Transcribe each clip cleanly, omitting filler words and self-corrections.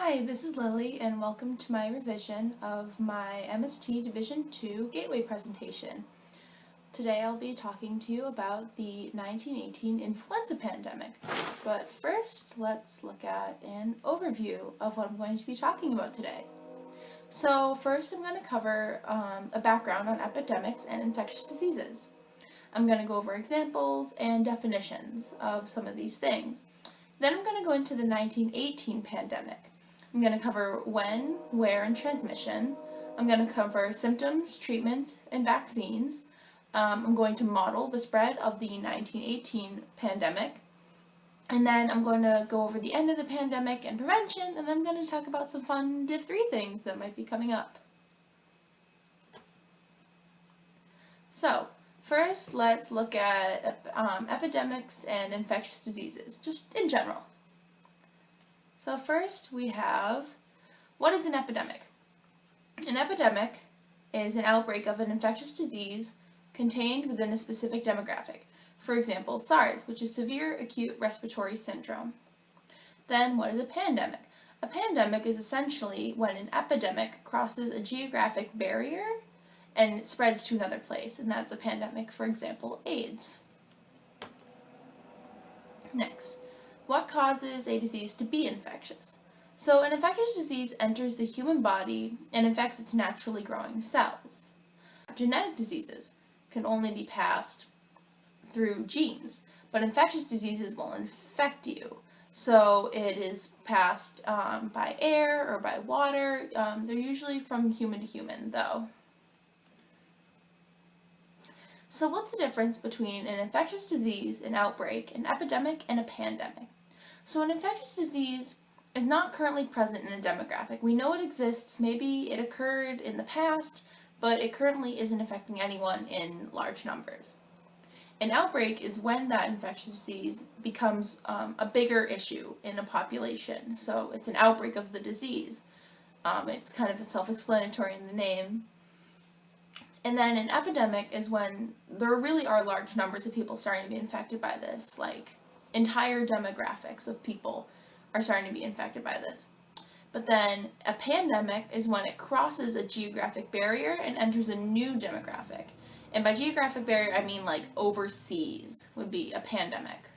Hi, this is Lily and welcome to my revision of my MST Division II Gateway presentation. Today I'll be talking to you about the 1918 influenza pandemic, but first let's look at an overview of what I'm going to be talking about today. So first I'm going to cover a background on epidemics and infectious diseases. I'm going to go over examples and definitions of some of these things. Then I'm going to go into the 1918 pandemic. I'm going to cover when, where, and transmission. I'm going to cover symptoms, treatments, and vaccines. I'm going to model the spread of the 1918 pandemic. And then I'm going to go over the end of the pandemic and prevention, and then I'm going to talk about some fun Div 3 things that might be coming up. So, first, let's look at epidemics and infectious diseases, just in general. So first we have, what is an epidemic? An epidemic is an outbreak of an infectious disease contained within a specific demographic. For example, SARS, which is severe acute respiratory syndrome. Then what is a pandemic? A pandemic is essentially when an epidemic crosses a geographic barrier and spreads to another place, and that's a pandemic, for example, AIDS. Next, what causes a disease to be infectious? So an infectious disease enters the human body and infects its naturally growing cells. Genetic diseases can only be passed through genes, but infectious diseases will infect you. So it is passed by air or by water. They're usually from human to human, though. So what's the difference between an infectious disease, an outbreak, an epidemic, and a pandemic? So an infectious disease is not currently present in a demographic. We know it exists, maybe it occurred in the past, but it currently isn't affecting anyone in large numbers. An outbreak is when that infectious disease becomes a bigger issue in a population. So it's an outbreak of the disease. It's kind of self-explanatory in the name. And then an epidemic is when there really are large numbers of people starting to be infected by this, like entire demographics of people are starting to be infected by this. But then a pandemic is when it crosses a geographic barrier and enters a new demographic. And by geographic barrier, I mean like overseas would be a pandemic.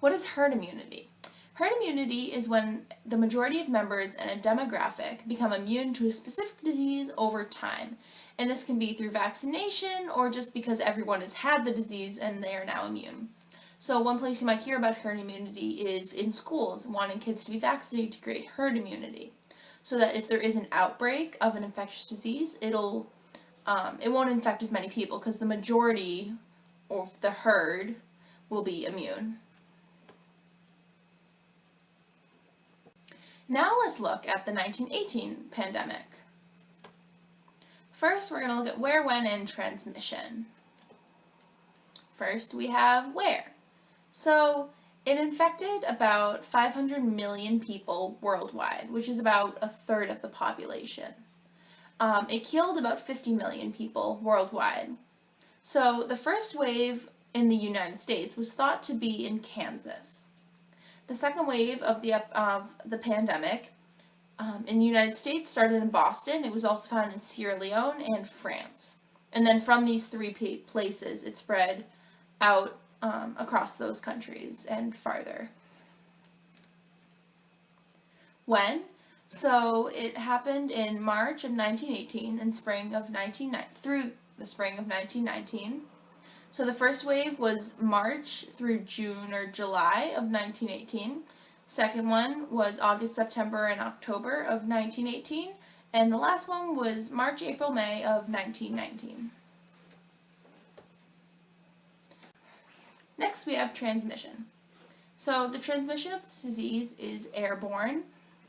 What is herd immunity? Herd immunity is when the majority of members in a demographic become immune to a specific disease over time. And this can be through vaccination or just because everyone has had the disease and they are now immune. So one place you might hear about herd immunity is in schools, wanting kids to be vaccinated to create herd immunity. So that if there is an outbreak of an infectious disease, it won't infect as many people because the majority of the herd will be immune. Now let's look at the 1918 pandemic. First, we're going to look at where, when, and transmission. First, we have where. So, it infected about 500 million people worldwide, which is about a third of the population. It killed about 50 million people worldwide. So, the first wave in the United States was thought to be in Kansas. The second wave of the pandemic in the United States started in Boston. It was also found in Sierra Leone and France. And then from these three places, it spread out across those countries and farther. When? So it happened in March of 1918 and through the spring of 1919. So the first wave was March through June or July of 1918. Second one was August, September, and October of 1918. And the last one was March, April, May of 1919. Next we have transmission. So the transmission of this disease is airborne,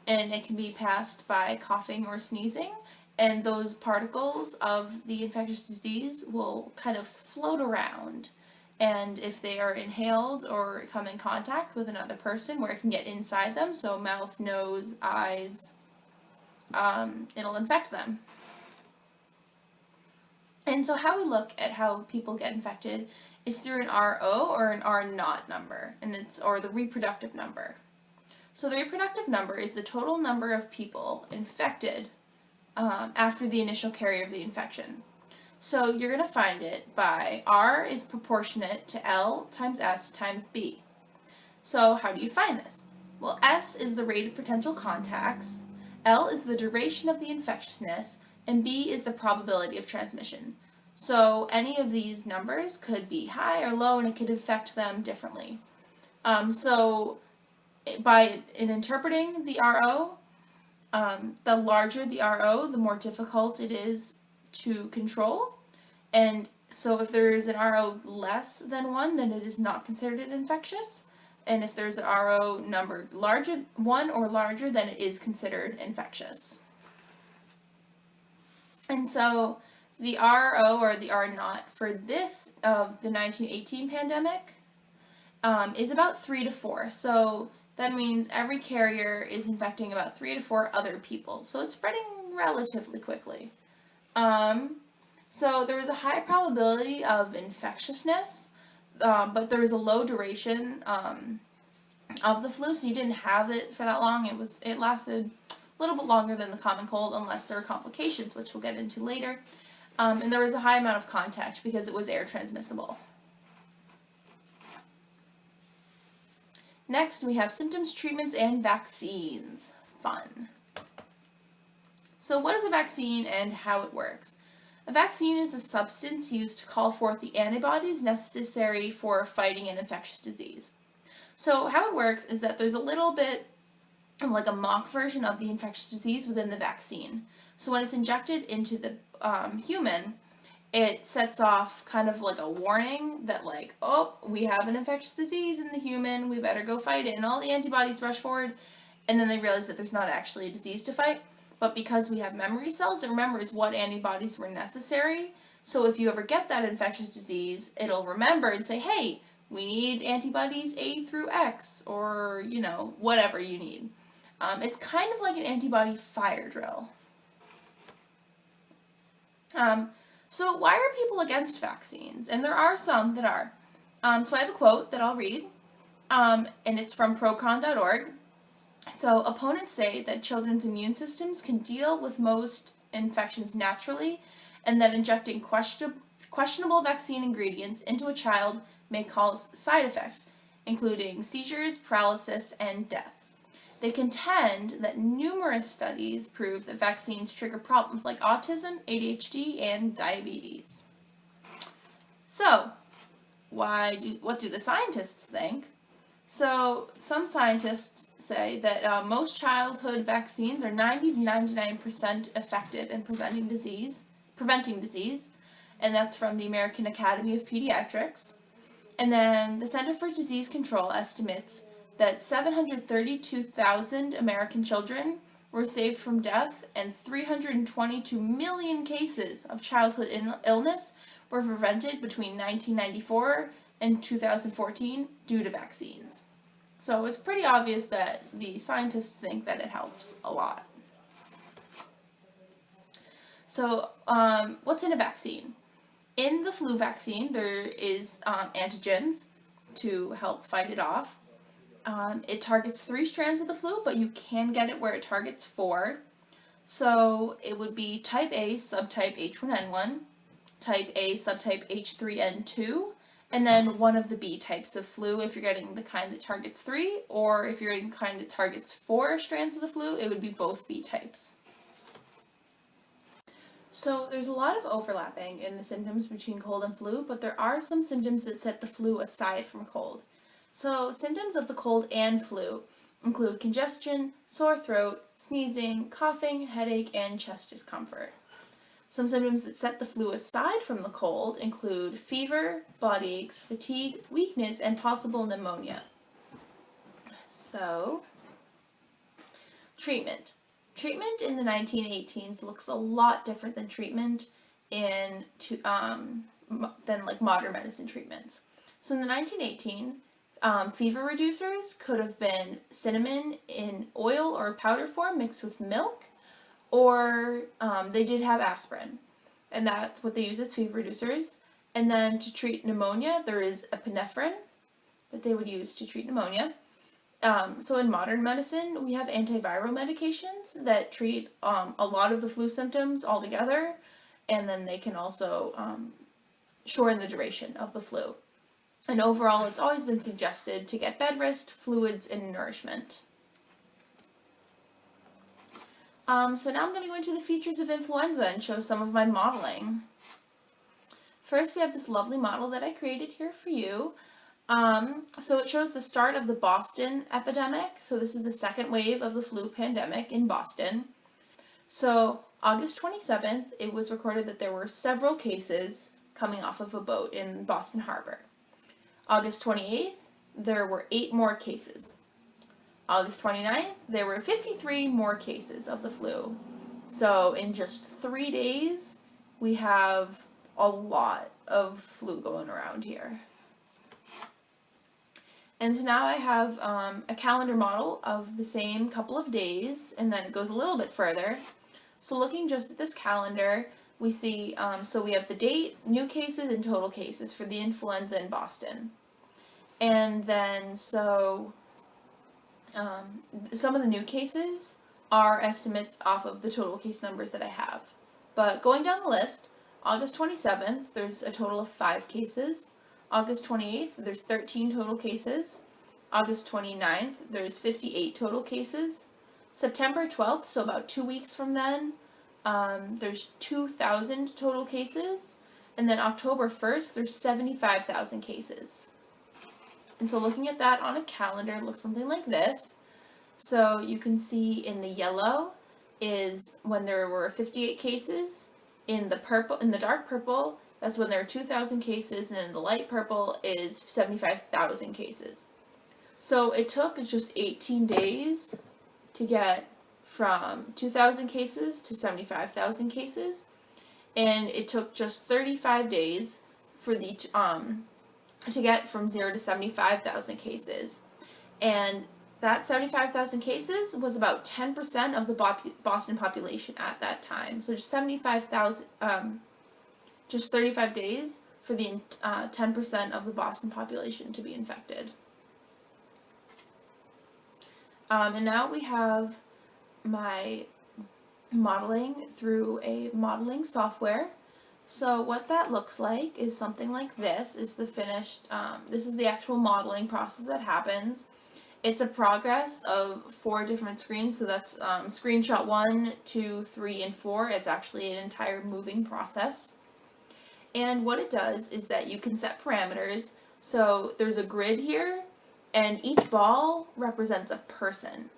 and it can be passed by coughing or sneezing. And those particles of the infectious disease will kind of float around. And if they are inhaled or come in contact with another person where it can get inside them, so mouth, nose, eyes, it'll infect them. And so how we look at how people get infected is through an RO or an R naught number, or the reproductive number. So the reproductive number is the total number of people infected after the initial carrier of the infection. So you're going to find it by R is proportionate to L times S times B. So how do you find this? Well, S is the rate of potential contacts, L is the duration of the infectiousness, and B is the probability of transmission. So any of these numbers could be high or low, and it could affect them differently. So in interpreting the RO, the larger the RO, the more difficult it is to control. And so if there is an RO less than 1, then it is not considered infectious. And if there's an RO number larger, 1 or larger, then it is considered infectious. And so the RO, or the R naught, for this of the 1918 pandemic is about 3 to 4. So that means every carrier is infecting about 3 to 4 other people. So it's spreading relatively quickly. So there was a high probability of infectiousness, but there was a low duration of the flu, so you didn't have it for that long. It lasted a little bit longer than the common cold, unless there were complications, which we'll get into later. And there was a high amount of contact because it was air transmissible. Next, we have symptoms, treatments, and vaccines. Fun. So what is a vaccine and how it works? A vaccine is a substance used to call forth the antibodies necessary for fighting an infectious disease. So how it works is that there's a little bit of like a mock version of the infectious disease within the vaccine. So when it's injected into the human, it sets off kind of like a warning that like, oh, we have an infectious disease in the human, we better go fight it. And all the antibodies rush forward, and then they realize that there's not actually a disease to fight. But because we have memory cells, it remembers what antibodies were necessary. So if you ever get that infectious disease, it'll remember and say, hey, we need antibodies A through X, or, you know, whatever you need. It's kind of like an antibody fire drill. So why are people against vaccines? And there are some that are. So I have a quote that I'll read, and it's from procon.org. So opponents say that children's immune systems can deal with most infections naturally, and that injecting questionable vaccine ingredients into a child may cause side effects, including seizures, paralysis, and death. They contend that numerous studies prove that vaccines trigger problems like autism, ADHD, and diabetes. So, what do the scientists think? So, some scientists say that most childhood vaccines are 90 to 99% effective in preventing disease, and that's from the American Academy of Pediatrics. And then the Center for Disease Control estimates that 732,000 American children were saved from death, and 322 million cases of childhood illness were prevented between 1994 and 2014 due to vaccines. So it's pretty obvious that the scientists think that it helps a lot. So what's in a vaccine? In the flu vaccine, there is antigens to help fight it off. It targets 3 strands of the flu, but you can get it where it targets 4. So it would be type A, subtype H1N1, type A, subtype H3N2, and then one of the B types of flu if you're getting the kind that targets 3, or if you're getting the kind that targets 4 strands of the flu, it would be both B types. So there's a lot of overlapping in the symptoms between cold and flu, but there are some symptoms that set the flu aside from cold. So symptoms of the cold and flu include congestion, sore throat, sneezing, coughing, headache, and chest discomfort. Some symptoms that set the flu aside from the cold include fever, body aches, fatigue, weakness, and possible pneumonia. So, treatment. Treatment in the 1918s looks a lot different than treatment than like modern medicine treatments. So in the 1918, fever reducers could have been cinnamon in oil or powder form mixed with milk, or they did have aspirin, and that's what they use as fever reducers. And then to treat pneumonia, there is epinephrine that they would use to treat pneumonia. So in modern medicine, we have antiviral medications that treat a lot of the flu symptoms altogether, and then they can also shorten the duration of the flu. And overall, it's always been suggested to get bed rest, fluids, and nourishment. So now I'm going to go into the features of influenza and show some of my modeling. First, we have this lovely model that I created here for you. So it shows the start of the Boston epidemic. So this is the second wave of the flu pandemic in Boston. So August 27th, it was recorded that there were several cases coming off of a boat in Boston Harbor. August 28th, there were 8 more cases. August 29th, there were 53 more cases of the flu. So in just 3 days, we have a lot of flu going around here. And so now I have a calendar model of the same couple of days, and then it goes a little bit further. So looking just at this calendar, we see, so we have the date, new cases, and total cases for the influenza in Boston. And then, so some of the new cases are estimates off of the total case numbers that I have. But going down the list, August 27th, there's a total of 5 cases. August 28th, there's 13 total cases. August 29th, there's 58 total cases. September 12th, so about 2 weeks from then, there's 2,000 total cases. And then October 1st, there's 75,000 cases. And so looking at that on a calendar, it looks something like this. So you can see in the yellow is when there were 58 cases. In the dark purple, that's when there are 2,000 cases, and in the light purple is 75,000 cases. So it took just 18 days to get from 2,000 cases to 75,000 cases, and it took just 35 days for the to get from 0 to 75,000 cases. And that 75,000 cases was about 10% of the Boston population at that time. So just 75,000, just 35 days for the 10% of the Boston population to be infected. And now we have my modeling through a modeling software. So what that looks like is something like this. Is the finished, this is the actual modeling process that happens. It's a progress of 4 different screens, so that's screenshot 1, 2, 3, and 4. It's actually an entire moving process. And what it does is that you can set parameters. So there's a grid here, and each ball represents a person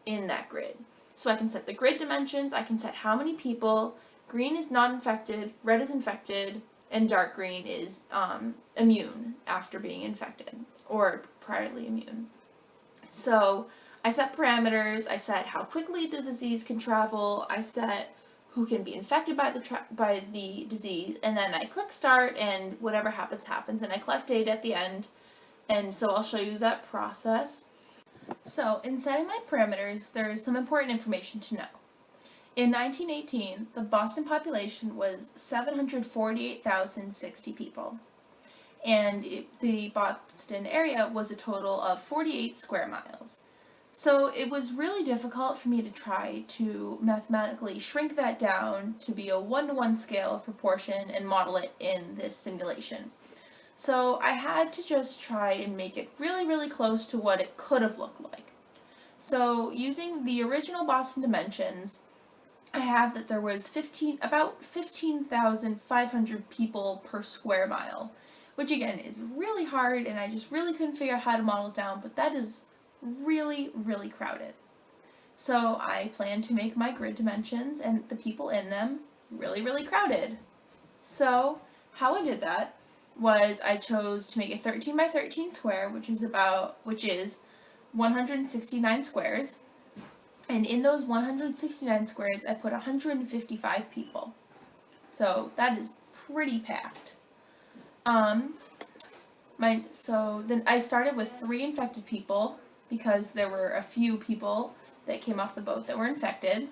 in that grid. So I can set the grid dimensions, I can set how many people. Green is not infected, red is infected, and dark green is immune after being infected, or priorly immune. So I set parameters, I set how quickly the disease can travel, I set who can be infected by the disease, and then I click start, and whatever happens, happens, and I collect data at the end, and so I'll show you that process. So in setting my parameters, there is some important information to know. In 1918, the Boston population was 748,060 people, and the Boston area was a total of 48 square miles. So it was really difficult for me to try to mathematically shrink that down to be a 1-to-1 scale of proportion and model it in this simulation. So I had to just try and make it really, really close to what it could have looked like. So using the original Boston dimensions, I have that there was about 15,500 people per square mile, which again is really hard, and I just really couldn't figure out how to model it down, but that is really, really crowded. So I plan to make my grid dimensions and the people in them really, really crowded. So how I did that was I chose to make a 13 by 13 square, which is 169 squares. And in those 169 squares, I put 155 people. So that is pretty packed. So then I started with 3 infected people because there were a few people that came off the boat that were infected.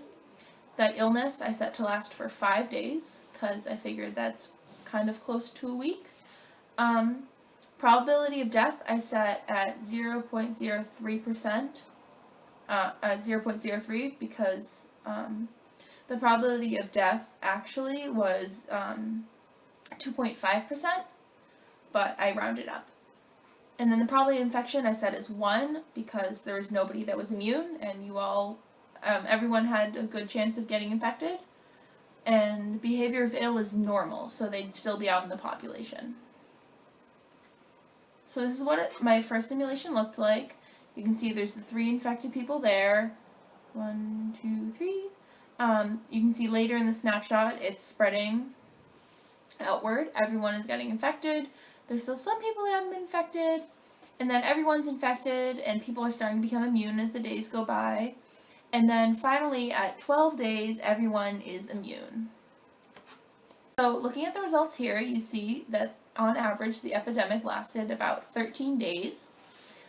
That illness I set to last for 5 days because I figured that's kind of close to a week. Probability of death I set at 0.03%, at 0.03 because the probability of death actually was 2.5%, but I rounded up. And then the probability of infection I set as 1 because there was nobody that was immune, and everyone had a good chance of getting infected. And behavior of ill is normal, so they'd still be out in the population. So this is what my first simulation looked like. You can see there's the 3 infected people there. 1, 2, 3. You can see later in the snapshot it's spreading outward. Everyone is getting infected. There's still some people that haven't been infected. And then everyone's infected and people are starting to become immune as the days go by. And then finally at 12 days everyone is immune. So looking at the results here, you see that on average the epidemic lasted about 13 days.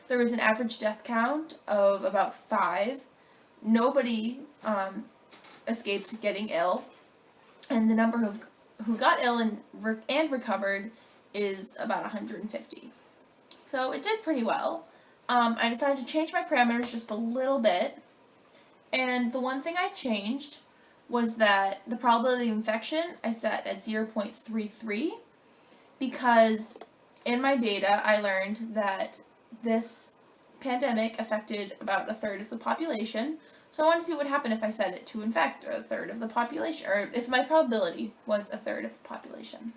There was an average death count of about 5. Nobody escaped getting ill, and the number of who got ill and recovered is about 150. So it did pretty well. I decided to change my parameters just a little bit, and the one thing I changed was that the probability of infection I set at 0.33 because in my data I learned that this pandemic affected about 1/3 of the population. So I wanted to see what would happen if I set it to infect 1/3 of the population, or if my probability was 1/3 of the population.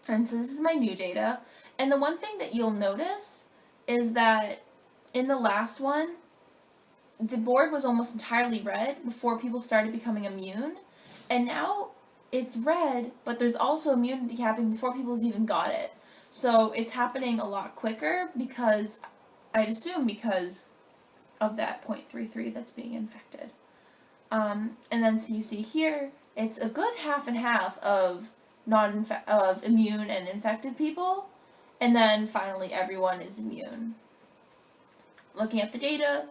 And so this is my new data. And the one thing that you'll notice is that in the last one, the board was almost entirely red before people started becoming immune. And now it's red, but there's also immunity happening before people have even got it. So it's happening a lot quicker because, I'd assume because of that 0.33 that's being infected. And then so you see here, it's a good half and half of of immune and infected people, and then finally everyone is immune. Looking at the data,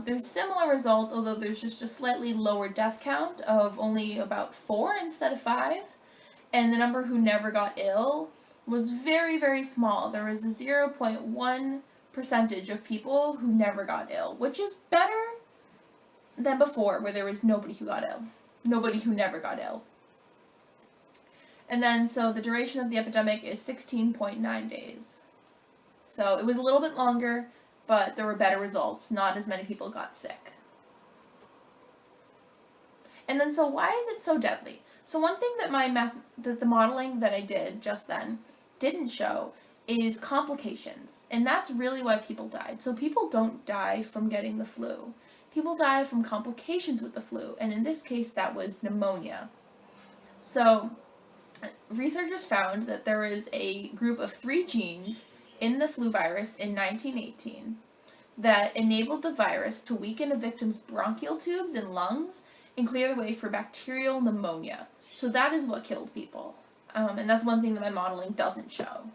there's similar results, although there's just a slightly lower death count of only about 4 instead of 5, and the number who never got ill was very, very small. There was a 0.1% of people who never got ill, which is better than before, where there was nobody who got ill. Nobody who never got ill. And then, so the duration of the epidemic is 16.9 days. So it was a little bit longer, but there were better results. Not as many people got sick. And then, so why is it so deadly? So one thing that the modeling that I did just then didn't show is complications. And that's really why people died. So people don't die from getting the flu. People die from complications with the flu. And in this case, that was pneumonia. So researchers found that there is a group of 3 genes in the flu virus in 1918 that enabled the virus to weaken a victim's bronchial tubes and lungs and clear the way for bacterial pneumonia. So that is what killed people. And that's one thing that my modeling doesn't show.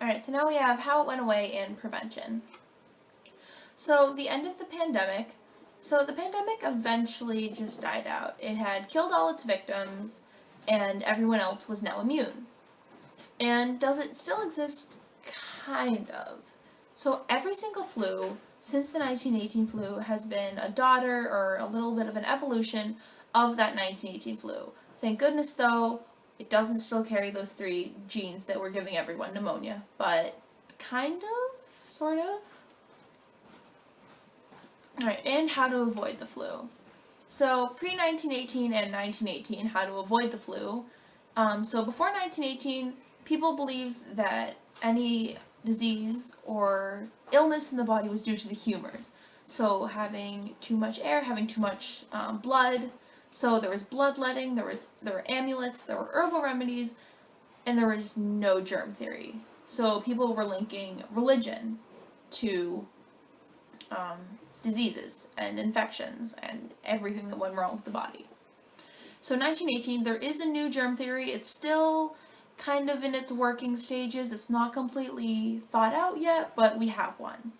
Alright, so now we have how it went away and prevention. So the end of the pandemic. So the pandemic eventually just died out. It had killed all its victims, and everyone else was now immune. And does it still exist? Kind of. So every single flu since the 1918 flu has been a daughter or a little bit of an evolution of that 1918 flu. Thank goodness, though, it doesn't still carry those 3 genes that were giving everyone pneumonia, but kind of, sort of. Alright, and how to avoid the flu. So, pre-1918 and 1918, how to avoid the flu. So before 1918, people believed that any disease or illness in the body was due to the humors. So having too much air, having too much blood. So there was bloodletting, there were amulets, there were herbal remedies, and there was no germ theory. So people were linking religion to diseases and infections and everything that went wrong with the body. So 1918, there is a new germ theory. It's still kind of in its working stages. It's not completely thought out yet, but we have one.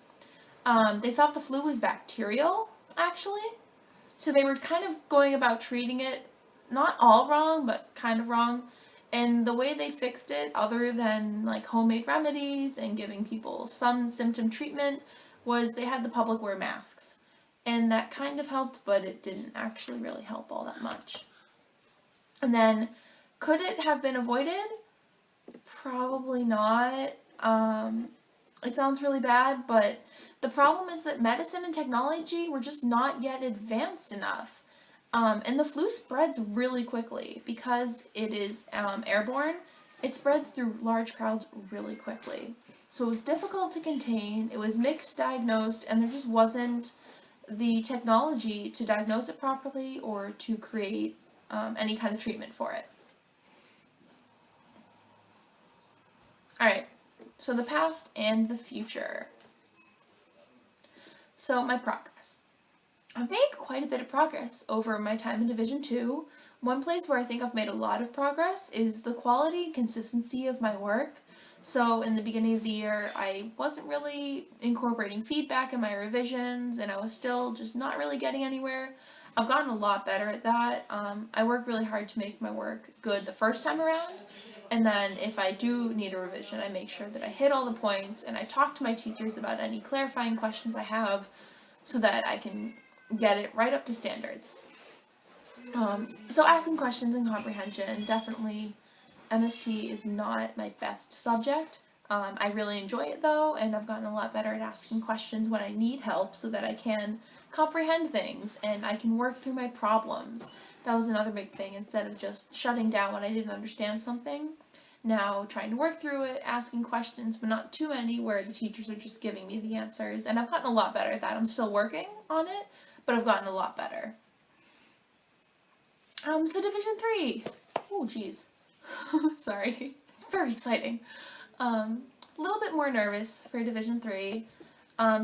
They thought the flu was bacterial, actually. So they were kind of going about treating it not all wrong, but kind of wrong. And the way they fixed it, other than like homemade remedies and giving people some symptom treatment, was they had the public wear masks. And that kind of helped, but it didn't actually really help all that much. And then, could it have been avoided? Probably not. It sounds really bad, but the problem is that medicine and technology were just not yet advanced enough. And the flu spreads really quickly because it is airborne. It spreads through large crowds really quickly. So it was difficult to contain, it was mixed diagnosed, and there just wasn't the technology to diagnose it properly or to create any kind of treatment for it. Alright, so the past and the future. So my progress. I've made quite a bit of progress over my time in Division 2. One place where I think I've made a lot of progress is the quality and consistency of my work. So in the beginning of the year, I wasn't really incorporating feedback in my revisions, and I was still just not really getting anywhere. I've gotten a lot better at that. I work really hard to make my work good the first time around, and then if I do need a revision, I make sure that I hit all the points, and I talk to my teachers about any clarifying questions I have so that I can get it right up to standards. So asking questions and comprehension, definitely MST is not my best subject. I really enjoy it though, and I've gotten a lot better at asking questions when I need help so that I can comprehend things and I can work through my problems. That was another big thing, instead of just shutting down when I didn't understand something. Now trying to work through it, asking questions, but not too many where the teachers are just giving me the answers, and I've gotten a lot better at that. I'm still working on it, but I've gotten a lot better. So Division 3. Oh, geez. Sorry. It's very exciting. A little bit more nervous for Division 3.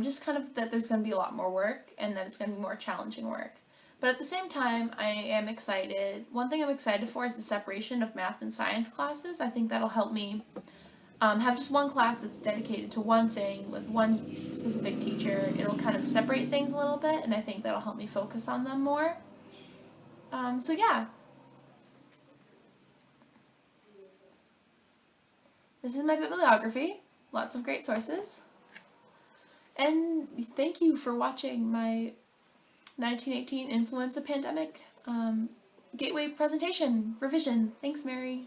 Just kind of that there's going to be a lot more work and that it's going to be more challenging work. But at the same time, I am excited. One thing I'm excited for is the separation of math and science classes. I think that'll help me have just one class that's dedicated to one thing with one specific teacher. It'll kind of separate things a little bit, and I think that'll help me focus on them more. So yeah. This is my bibliography. Lots of great sources. And thank you for watching my 1918 influenza pandemic gateway presentation revision. Thanks, Mary.